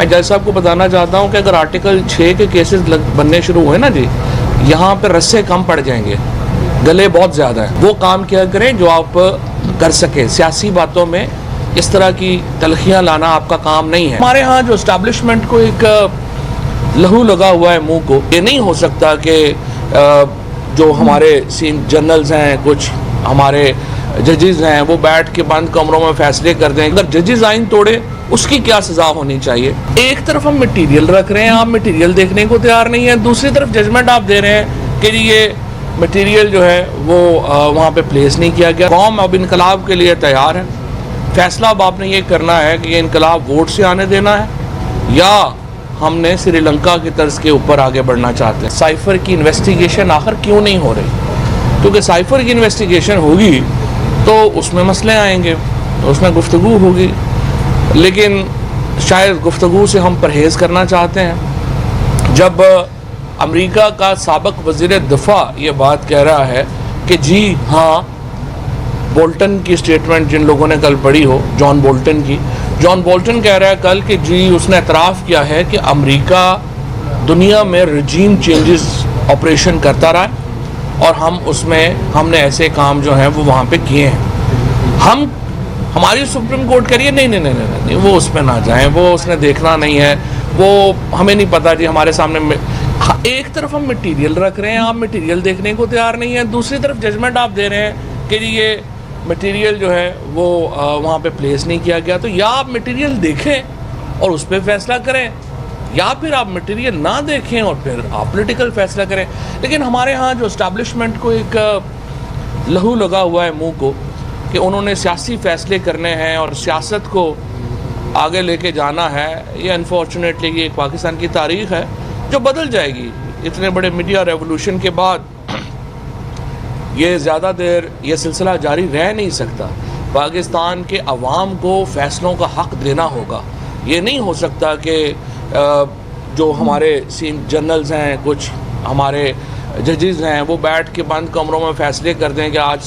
मैं जज साहब को बताना चाहता हूं कि अगर आर्टिकल 6 के केसेस बनने शुरू हुए ना जी, यहाँ पे रस्से कम पड़ जाएंगे, गले बहुत ज़्यादा है। वो काम किया करें जो आप कर सके। सियासी बातों में इस तरह की तलखियाँ लाना आपका काम नहीं है। हमारे यहाँ जो इस्टेब्लिशमेंट को एक लहू लगा हुआ है मुंह को, ये नहीं हो सकता कि जो हमारे जनरल्स हैं, कुछ हमारे जजेस हैं, वो बैठ के बंद कमरों में फैसले कर दें। अगर जजेस आइन तोड़े उसकी क्या सजा होनी चाहिए? एक तरफ हम मटीरियल रख रहे हैं, आप मटीरियल देखने को तैयार नहीं है, दूसरी तरफ जजमेंट आप दे रहे हैं कि ये मटीरियल जो है वो वहाँ पे प्लेस नहीं किया गया। कौम अब इनकलाब के लिए तैयार है। फैसला अब आपने ये करना है कि ये इनकलाब वोट से आने देना है या हमने श्रीलंका की तर्ज के ऊपर आगे बढ़ना चाहते हैं। साइफर की इन्वेस्टिगेशन आखिर क्यों नहीं हो रही? क्योंकि साइफर की इन्वेस्टिगेशन होगी तो उसमें मसले आएंगे, उसमें गुफ्तगू होगी, लेकिन शायद गुफ्तगू से हम परहेज़ करना चाहते हैं। जब अमेरिका का साबिक वज़ीर दिफा ये बात कह रहा है कि जी हाँ, बोल्टन की स्टेटमेंट जिन लोगों ने कल पढ़ी हो, जॉन बोल्टन कह रहा है कल कि जी उसने एतराफ़ किया है कि अमेरिका दुनिया में रजीम चेंजेस ऑपरेशन करता रहा है और हमने ऐसे काम जो हैं वो वहाँ पे किए हैं। हमारी सुप्रीम कोर्ट कह रही है नहीं, वो उस पर ना जाएं, वो उसने देखना नहीं है, वो हमें नहीं पता जी। हमारे सामने एक तरफ हम मटीरियल रख रहे हैं, आप मटीरियल देखने को तैयार नहीं है, दूसरी तरफ जजमेंट आप दे रहे हैं कि ये मटीरियल जो है वो वहाँ पे प्लेस नहीं किया गया। तो या आप मटीरियल देखें और उस पर फैसला करें, या फिर आप मटीरियल ना देखें और फिर आप पॉलिटिकल फैसला करें। लेकिन हमारे यहाँ जो इस्टेब्लिशमेंट को एक लहू लगा हुआ है मुंह को कि उन्होंने सियासी फ़ैसले करने हैं और सियासत को आगे लेके जाना है। ये अनफॉर्चुनेटली ये एक पाकिस्तान की तारीख़ है जो बदल जाएगी। इतने बड़े मीडिया रेवोल्यूशन के बाद ये ज़्यादा देर ये सिलसिला जारी रह नहीं सकता। पाकिस्तान के अवाम को फ़ैसलों का हक़ देना होगा। ये नहीं हो सकता कि जो हमारे जनरल्स हैं, कुछ हमारे जजेस हैं, वो बैठ के बंद कमरों में फ़ैसले कर दें कि आज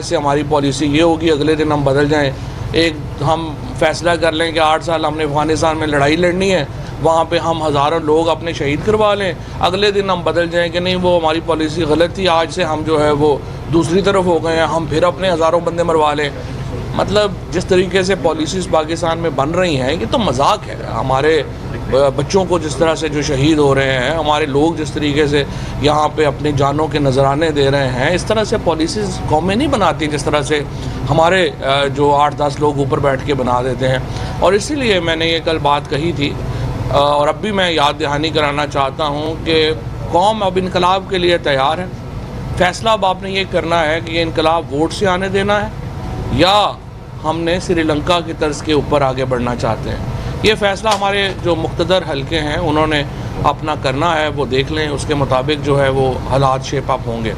से हमारी पॉलिसी ये होगी, अगले दिन हम बदल जाएं। एक हम फैसला कर लें कि 8 साल हमने अफ़गानिस्तान में लड़ाई लड़नी है, वहाँ पे हम हज़ारों लोग अपने शहीद करवा लें, अगले दिन हम बदल जाएं कि नहीं वो हमारी पॉलिसी गलत थी, आज से हम जो है वो दूसरी तरफ हो गए हैं, हम फिर अपने हज़ारों बंदे मरवा लें। मतलब जिस तरीके से पॉलिसीज़ पाकिस्तान में बन रही हैं ये तो मजाक है। हमारे बच्चों को जिस तरह से जो शहीद हो रहे हैं, हमारे लोग जिस तरीके से यहाँ पे अपनी जानों के नजराने दे रहे हैं, इस तरह से पॉलिसीज़ कौमें नहीं बनाती जिस तरह से हमारे जो 8-10 लोग ऊपर बैठ के बना देते हैं। और इसीलिए मैंने ये कल बात कही थी और अब भी मैं याद दहानी कराना चाहता हूँ कि कौम अब इनकलाब के लिए तैयार है। फैसला अब आपने ये करना है कि ये इनकलाब वोट से आने देना है या हमने श्रीलंका की तर्ज के ऊपर आगे बढ़ना चाहते हैं। ये फ़ैसला हमारे जो मुक़्तदर हल्के हैं उन्होंने अपना करना है, वो देख लें, उसके मुताबिक जो है वो हालात शेप अप होंगे।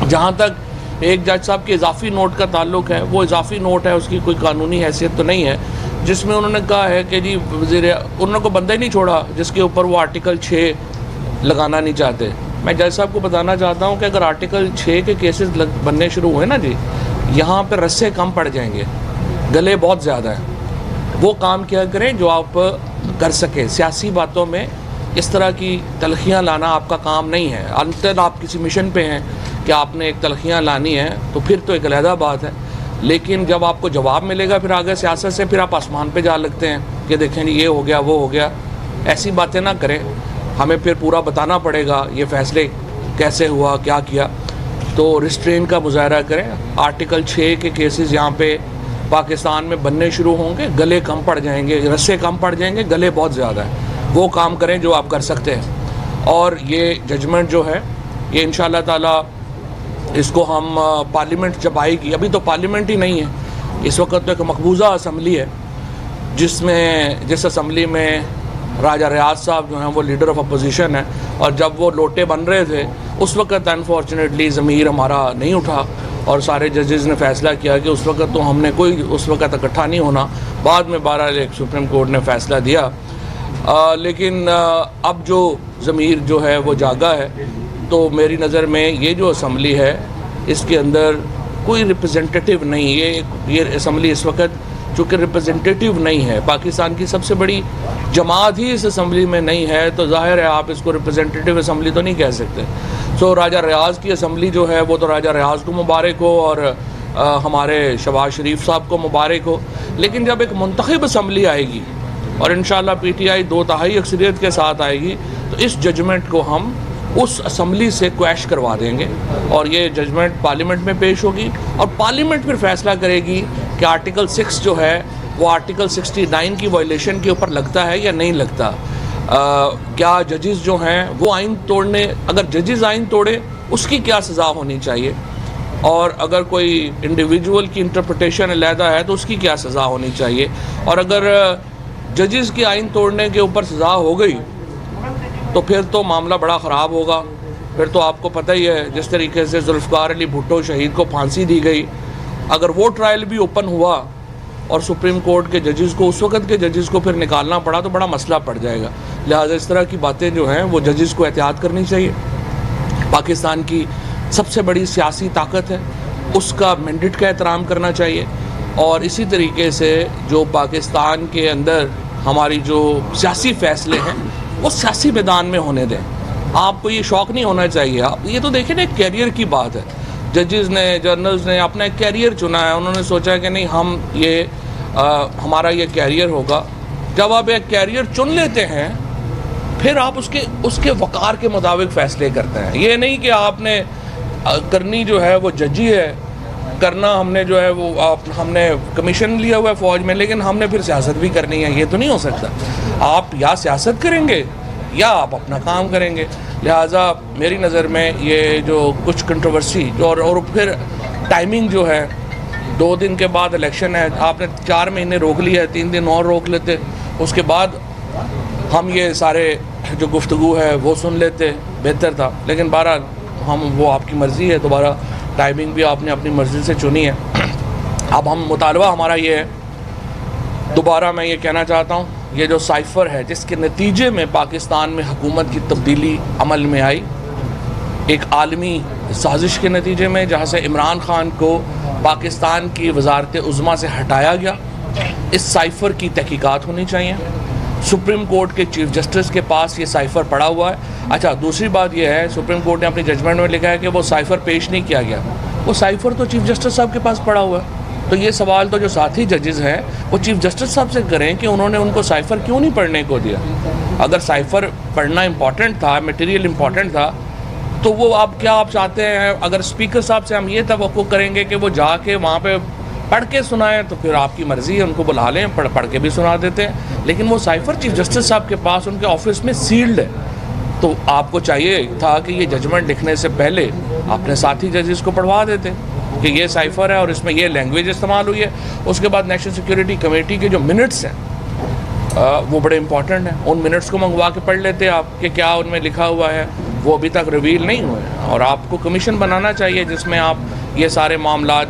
जहाँ तक एक जज साहब के इजाफ़ी नोट का ताल्लुक़ है, वो इजाफ़ी नोट है, उसकी कोई कानूनी हैसियत तो नहीं है, जिसमें उन्होंने कहा है कि जी उन्होंने को बंदा ही नहीं छोड़ा जिसके ऊपर वो आर्टिकल 6 लगाना नहीं चाहते। मैं जज साहब को बताना चाहता हूँ कि अगर आर्टिकल 6 के केसेस बनने शुरू हुए ना जी, यहाँ पर रस्से कम पड़ जाएंगे, गले बहुत ज़्यादा हैं। वो काम किया करें जो आप कर सके। सियासी बातों में इस तरह की तलखियाँ लाना आपका काम नहीं है। अंतर आप किसी मिशन पे हैं कि आपने एक तलखियाँ लानी है तो फिर तो एक अलहदा बात है, लेकिन जब आपको जवाब मिलेगा फिर आगे सियासत से फिर आप आसमान पे जा लगते हैं कि देखें ये हो गया वो हो गया। ऐसी बातें ना करें, हमें फिर पूरा बताना पड़ेगा ये फ़ैसले कैसे हुआ, क्या किया। तो रिस्ट्रेन का मुजाहरा करें। आर्टिकल 6 के केसेस यहाँ पे पाकिस्तान में बनने शुरू होंगे, गले कम पड़ जाएंगे, रस्से कम पड़ जाएंगे, गले बहुत ज़्यादा है। वो काम करें जो आप कर सकते हैं। और ये जजमेंट जो है ये इंशाअल्लाह ताला इसको हम पार्लियामेंट जब आएगी, अभी तो पार्लियामेंट ही नहीं है, इस वक्त तो एक मकबूजा असम्बली है जिस असम्बली में राजा रियाज साहब जो हैं वो लीडर ऑफ अपोजिशन है। और जब वो लोटे बन रहे थे उस वक्त अनफॉर्चुनेटली ज़मीर हमारा नहीं उठा और सारे जजेस ने फ़ैसला किया कि उस वक्त तो हमने कोई उस वक्त इकट्ठा नहीं होना। बाद में 12 सुप्रीम कोर्ट ने फ़ैसला दिया, लेकिन अब जो ज़मीर जो है वो जागा है। तो मेरी नज़र में ये जो असम्बली है इसके अंदर कोई रिप्रेजेंटेटिव नहीं, ये असम्बली इस वक्त चूँकि रिप्रेजेंटेटिव नहीं है, पाकिस्तान की सबसे बड़ी जमात ही इस असम्बली में नहीं है, तो जाहिर है आप इसको रिप्रेजेंटेटिव असम्बली तो नहीं कह सकते। सो राजा रियाज़ की असम्बली जो है वो तो राजा रियाज़ को मुबारक हो और हमारे शहबाज शरीफ साहब को मुबारक हो, लेकिन जब एक मुंतखब असम्बली आएगी और इंशाअल्लाह PTI 2/3 अक्सरियत के साथ आएगी, तो इस जजमेंट को हम उस असम्बली से क्वैश करवा देंगे और ये जजमेंट पार्लियामेंट में पेश होगी और पार्लियामेंट फिर फैसला करेगी कि आर्टिकल 6 जो है वो आर्टिकल 69 की वायलेशन के ऊपर लगता है या नहीं लगता। क्या जजेस जो हैं वो आइन तोड़ने, अगर जजेस आइन तोड़े उसकी क्या सज़ा होनी चाहिए, और अगर कोई इंडिविजुअल की इंटरप्रिटेशन अलहदा है तो उसकी क्या सज़ा होनी चाहिए, और अगर जजेस की आइन तोड़ने के ऊपर सज़ा हो गई तो फिर तो मामला बड़ा ख़राब होगा। फिर तो आपको पता ही है जिस तरीके से जुल्फ़िकार अली भुट्टो शहीद को फांसी दी गई, अगर वो ट्रायल भी ओपन हुआ और सुप्रीम कोर्ट के जजेस को, उस वक़्त के जजेस को फिर निकालना पड़ा तो बड़ा मसला पड़ जाएगा। लिहाजा इस तरह की बातें जो हैं वो जजेस को एहतियात करनी चाहिए। पाकिस्तान की सबसे बड़ी सियासी ताकत है, उसका मैंडेट का एहतराम करना चाहिए, और इसी तरीके से जो पाकिस्तान के अंदर हमारी जो सियासी फ़ैसले हैं वो सियासी मैदान में होने दें। आपको ये शौक़ नहीं होना चाहिए। आप ये तो देखें ना, एक कैरियर की बात है। जजेस ने, जर्नल्स ने अपना एक कैरियर चुना है, उन्होंने सोचा कि नहीं हम ये हमारा ये कैरियर होगा। जब आप एक कैरियर चुन लेते हैं फिर आप उसके वक़ार के मुताबिक फ़ैसले करते हैं। ये नहीं कि आपने करनी जो है वो जजी है, करना हमने जो है वो हमने कमीशन लिया हुआ है फ़ौज में, लेकिन हमने फिर सियासत भी करनी है। ये तो नहीं हो सकता। आप या सियासत करेंगे या आप अपना काम करेंगे। लिहाजा मेरी नज़र में ये जो कुछ कंट्रोवर्सी और फिर टाइमिंग जो है, 2 दिन के बाद इलेक्शन है, आपने 4 महीने रोक लिया है, 3 दिन और रोक लेते, उसके बाद हम ये सारे जो गुफ्तगू है वो सुन लेते, बेहतर था। लेकिन बहरहाल हम, वो आपकी मर्ज़ी है, दोबारा टाइमिंग भी आपने अपनी मर्ज़ी से चुनी है। अब हम मुतालबा हमारा ये है, दोबारा मैं ये कहना चाहता हूँ, ये जो साइफ़र है जिसके नतीजे में पाकिस्तान में हुकूमत की तब्दीली अमल में आई, एक आलमी साजिश के नतीजे में, जहाँ से इमरान ख़ान को पाकिस्तान की वज़ारत उज़्मा से हटाया गया, इस साइफ़र की तहकीकात होनी चाहिए। सुप्रीम कोर्ट के चीफ जस्टिस के पास ये साइफ़र पड़ा हुआ है। अच्छा, दूसरी बात यह है, सुप्रीम कोर्ट ने अपनी जजमेंट में लिखा है कि वो साइफ़र पेश नहीं किया गया। वो साइफ़र तो चीफ जस्टिस साहब के पास पड़ा हुआ है। तो ये सवाल तो जो साथी जजेस हैं वो चीफ जस्टिस साहब से करें कि उन्होंने उनको साइफ़र क्यों नहीं पढ़ने को दिया। अगर साइफ़र पढ़ना इम्पॉर्टेंट था, मटेरियल इम्पॉर्टेंट था, तो वो आप चाहते हैं, अगर स्पीकर साहब से हम ये तवक्को करेंगे कि वो जाके वहाँ पे पढ़ के सुनाएं, तो फिर आपकी मर्ज़ी है, उनको बुला लें, पढ़ के भी सुना देते हैं। लेकिन वो साइफ़र चीफ जस्टिस साहब के पास उनके ऑफिस में सील्ड है, तो आपको चाहिए था कि ये जजमेंट लिखने से पहले अपने साथी जजेस को पढ़वा देते कि ये साइफ़र है और इसमें ये लैंग्वेज इस्तेमाल हुई है। उसके बाद नेशनल सिक्योरिटी कमेटी के जो मिनट्स हैं वो बड़े इंपॉर्टेंट हैं, उन मिनट्स को मंगवा के पढ़ लेते आप कि क्या उनमें लिखा हुआ है। वो अभी तक रिवील नहीं हुए, और आपको कमीशन बनाना चाहिए जिसमें आप ये सारे मामला